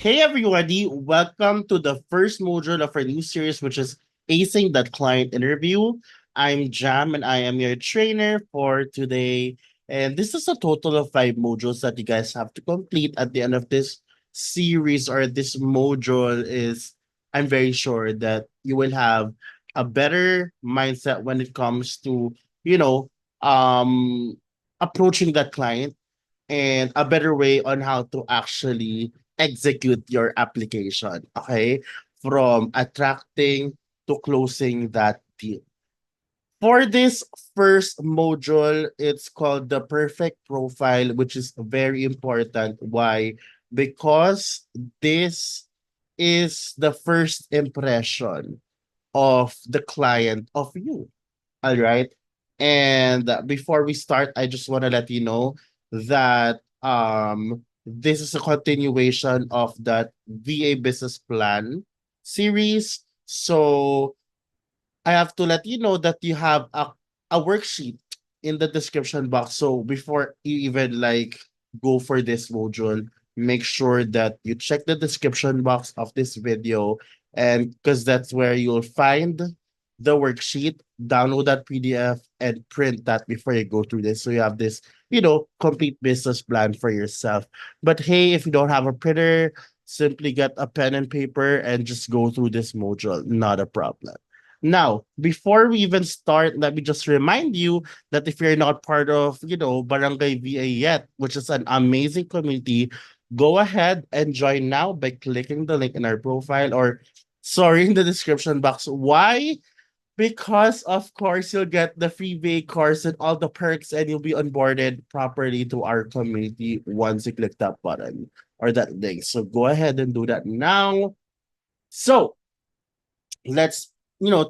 Hey everybody, welcome to the first module of our new series, which is Acing That Client Interview. I'm Jam and I am your trainer for today. And this is a total of 5 modules that you guys have to complete at the end of this series or this module is I'm very sure that you will have a better mindset when it comes to, you know, um approaching that client and a better way on how to actually execute your application, okay? From attracting to closing that deal. For this first module, it's called the perfect profile, which is very important. Why? Because this is the first impression of the client of you. All right. And before we start, I just want to let you know that this is a continuation of that VA business plan series. So I have to let you know that you have a worksheet in the description box. So before you even like go for this module, make sure that you check the description box of this video, and because that's where you'll find the worksheet, download that PDF and print that before you go through this. So you have this, complete business plan for yourself. But hey, if you don't have a printer, simply get a pen and paper and just go through this module. Not a problem. Now, before we even start, let me just remind you that if you're not part of, Barangay VA yet, which is an amazing community, go ahead and join now by clicking the link in our profile or, sorry, in the description box. Why? Because, of course, you'll get the free VA course and all the perks, and you'll be onboarded properly to our community once you click that button or that link. So go ahead and do that now. So, let's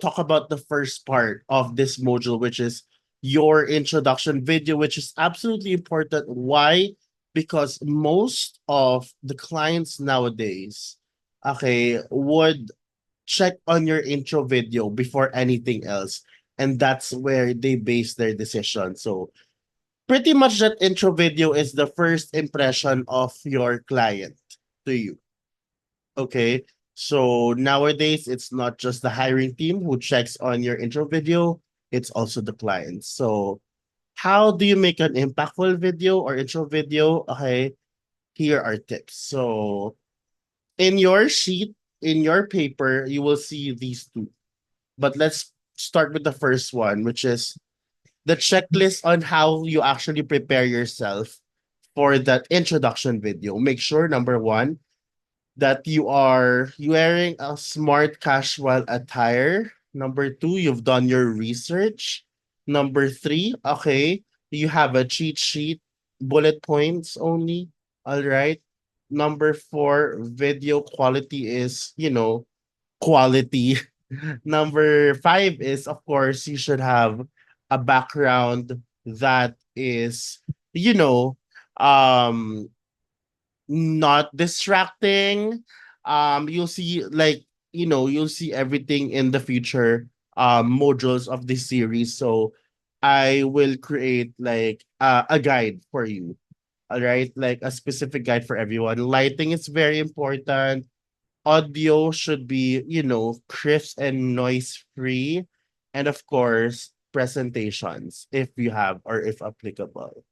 talk about the first part of this module, which is your introduction video, which is absolutely important. Why? Because most of the clients nowadays, okay, would check on your intro video before anything else, and that's where they base their decision. So pretty much that intro video is the first impression of your client to you. Okay. So nowadays, it's not just the hiring team who checks on your intro video, it's also the client. So, how do you make an impactful video or intro video? Okay. Here are tips. So, in your sheet, in your paper, you will see these two. But let's start with the first one, which is the checklist on how you actually prepare yourself for that introduction video. Make sure, number one, that you are wearing a smart casual attire. Number two, you've done your research. Number three, okay, you have a cheat sheet, bullet points only. All right. Number four, video quality is, quality. Number five is, of course, you should have a background that is, you know, um, not distracting. You'll see you'll see everything in the future modules of this series. So I will create like a guide for you. All right, like a specific guide for everyone. Lighting is very important. Audio should be, crisp and noise free. And of course, presentations if you have or if applicable.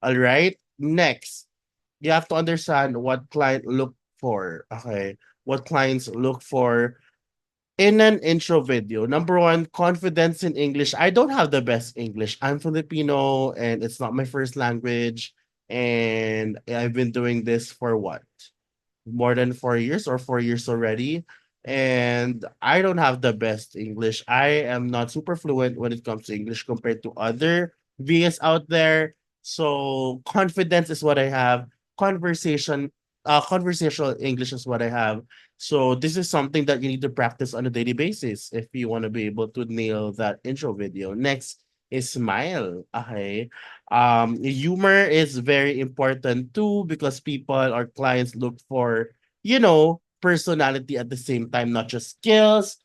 All right. Next, you have to understand what client look for. Okay. What clients look for in an intro video. Number one, confidence in English. I don't have the best English. I'm Filipino and it's not my first language. And I've been doing this for what? More than 4 years or 4 years already. And I don't have the best English. I am not super fluent when it comes to English compared to other VS out there. So confidence is what I have. Conversation, conversational English is what I have. So this is something that you need to practice on a daily basis if you want to be able to nail that intro video. Next is smile. Okay. Humor is very important too because people or clients look for, personality at the same time, not just skills.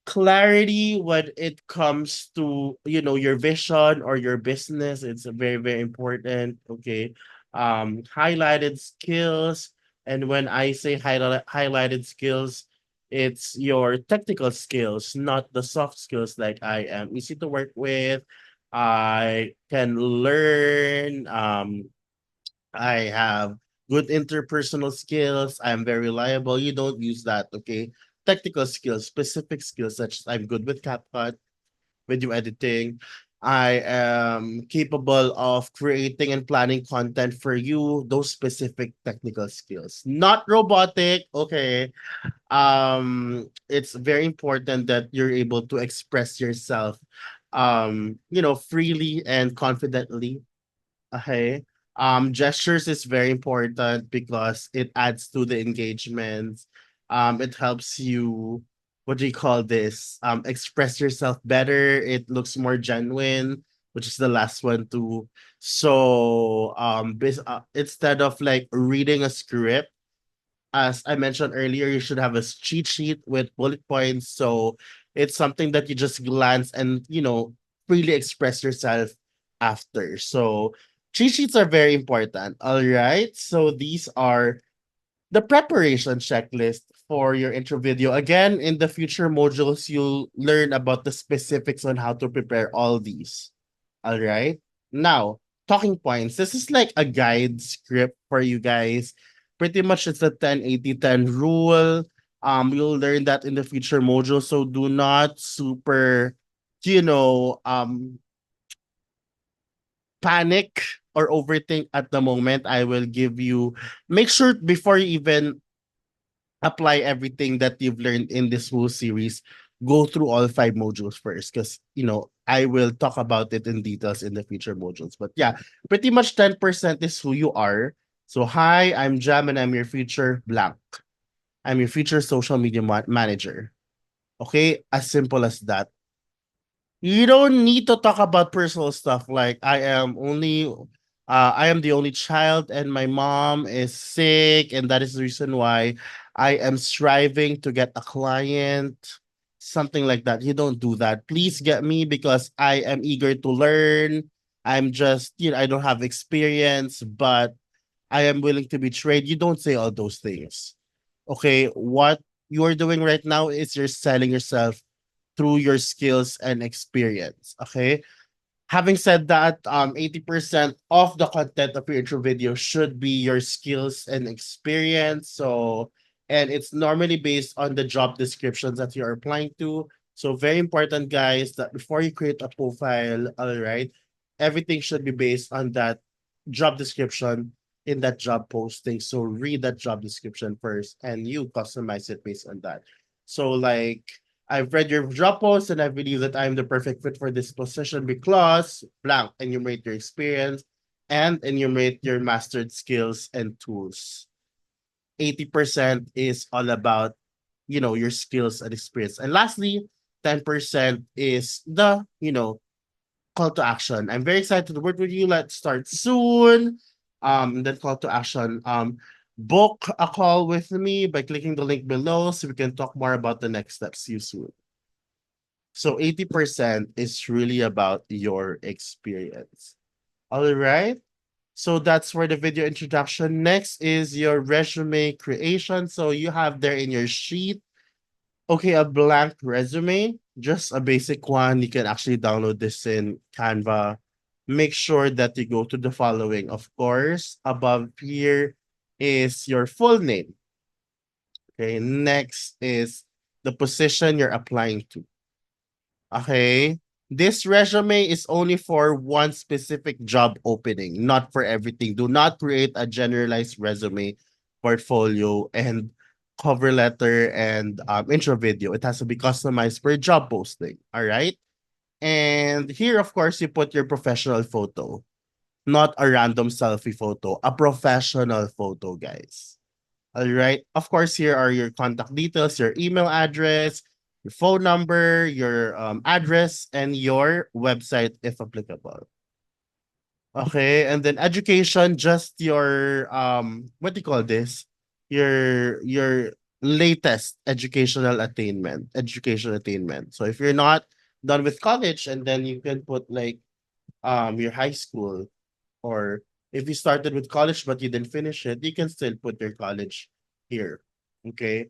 clarity when it comes to your vision or your business. It's very very important. Okay. Highlighted skills. And when I say highlighted skills, it's your technical skills, not the soft skills. Like, I am easy to work with, I can learn, I have good interpersonal skills. I'm very reliable. You don't use that, okay? Technical skills, specific skills, such as I'm good with CapCut, video editing. I am capable of creating and planning content for you. Those specific technical skills, not robotic. Okay. It's very important that you're able to express yourself, freely and confidently. Okay. Gestures is very important because it adds to the engagement. It helps you, what do you call this? Express yourself better. It looks more genuine, which is the last one too. So, instead of like reading a script, as I mentioned earlier, you should have a cheat sheet with bullet points. So it's something that you just glance and, freely express yourself after. So cheat sheets are very important. All right. So these are the preparation checklist for your intro video. Again, in the future modules, you'll learn about the specifics on how to prepare all these. All right. Now, talking points. This is like a guide script for you guys. Pretty much it's a 10-80-10 rule. You'll learn that in the future module. So do not super, you know, um, panic or overthink at the moment. I will give you, make sure before you even apply everything that you've learned in this whole series, go through all five modules first, because I will talk about it in details in the future modules. But yeah, pretty much 10% is who you are. So hi, I'm Jam and I'm your future blank. I'm your future social media manager. Okay, as simple as that. You don't need to talk about personal stuff like I am the only child and my mom is sick and that is the reason why I am striving to get a client, something like that. You don't do that. Please get me because I am eager to learn. I'm just, I don't have experience, but I am willing to be trained. You don't say all those things. Okay, what you're doing right now is you're selling yourself through your skills and experience. Okay. Having said that, 80% of the content of your intro video should be your skills and experience. So, and it's normally based on the job descriptions that you're applying to. So, very important, guys, that before you create a profile, all right, everything should be based on that job description in that job posting. So, read that job description first and you customize it based on that. So, like, I've read your job post and I believe that I'm the perfect fit for this position because blank, enumerate your experience and enumerate your mastered skills and tools. 80% is all about, your skills and experience. And lastly, 10% is the, call to action. I'm very excited to work with you. Let's start soon. That call to action. Book a call with me by clicking the link below so we can talk more about the next steps. See you soon. So 80% is really about your experience. All right. So that's for the video introduction. Next is your resume creation. So you have there in your sheet, okay, a blank resume, just a basic one. You can actually download this in Canva. Make sure that you go to the following. Of course, above here is your full name. Okay. Next is the position you're applying to. Okay. This resume is only for one specific job opening, not for everything. Do not create a generalized resume, portfolio, and cover letter and intro video. It has to be customized per job posting. All right. And here, of course, you put your professional photo, not a random selfie photo, a professional photo, guys. All right. Of course, here are your contact details, your email address, your phone number, your address, and your website if applicable. Okay. And then education, just your what do you call this? Your latest education attainment. So if you're not done with college, and then you can put like your high school, or if you started with college but you didn't finish it, you can still put your college here. Okay.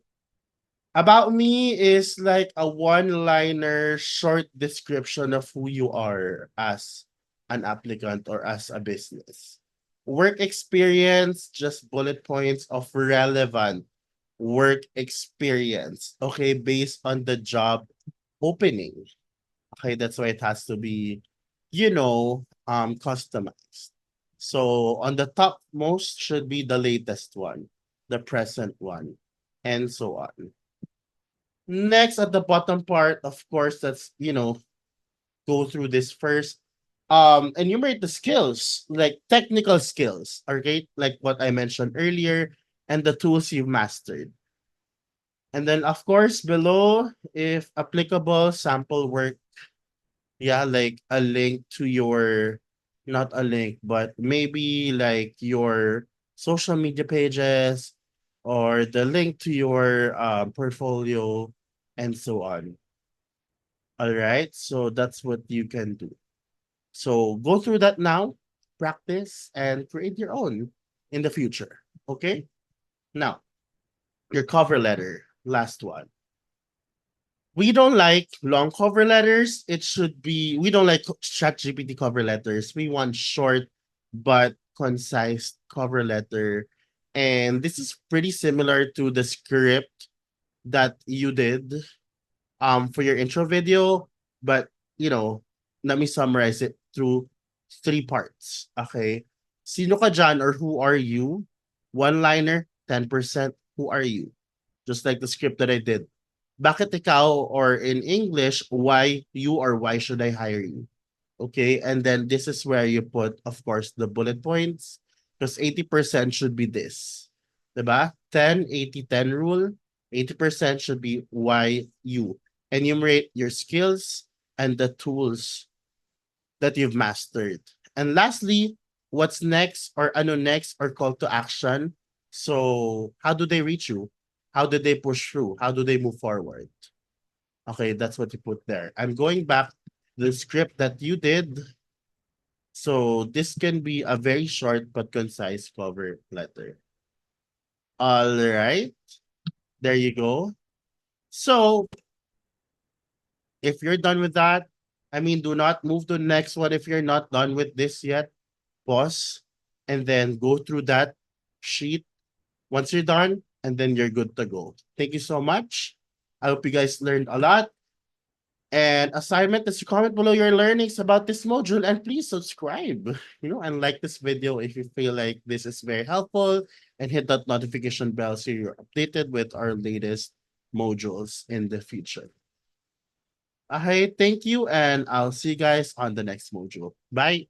About me is like a one-liner short description of who you are as an applicant or as a business. Work experience, just bullet points of relevant work experience. Okay, based on the job opening. Okay, that's why it has to be, customized. So on the top most should be the latest one, the present one, and so on. Next, at the bottom part, of course, that's, go through this first. Enumerate the skills, like technical skills, okay, like what I mentioned earlier, and the tools you've mastered. And then, of course, below, if applicable, sample work. Yeah, like a link to your, not a link, but maybe like your social media pages, or the link to your portfolio, and so on. All right. So that's what you can do. So go through that now, practice, and create your own in the future. Okay. Now, your cover letter, last one. We don't like long cover letters. We don't like ChatGPT cover letters. We want short but concise cover letter. And this is pretty similar to the script that you did for your intro video, but let me summarize it through three parts. Okay. Sino ka dyan, or who are you? One liner, 10%, who are you? Just like the script that I did. Bakit ikaw, or in English, why you, or why should I hire you? Okay, and then this is where you put, of course, the bullet points, because 80% should be this. Diba? 10-80-10 rule. 80% should be why you. Enumerate your skills and the tools that you've mastered. And lastly, what's next, or ano next, or call to action. So how do they reach you? How do they push through? How do they move forward? Okay, that's what you put there. I'm going back the script that you did. So this can be a very short but concise cover letter. All right, there you go. So if you're done with that, I mean, do not move to the next one if you're not done with this yet. Pause and then go through that sheet once you're done, and then you're good to go. Thank you so much. I hope you guys learned a lot. And assignment is to comment below your learnings about this module, and please subscribe, and like this video if you feel like this is very helpful, and hit that notification bell so you're updated with our latest modules in the future. Okay, thank you, and I'll see you guys on the next module. Bye.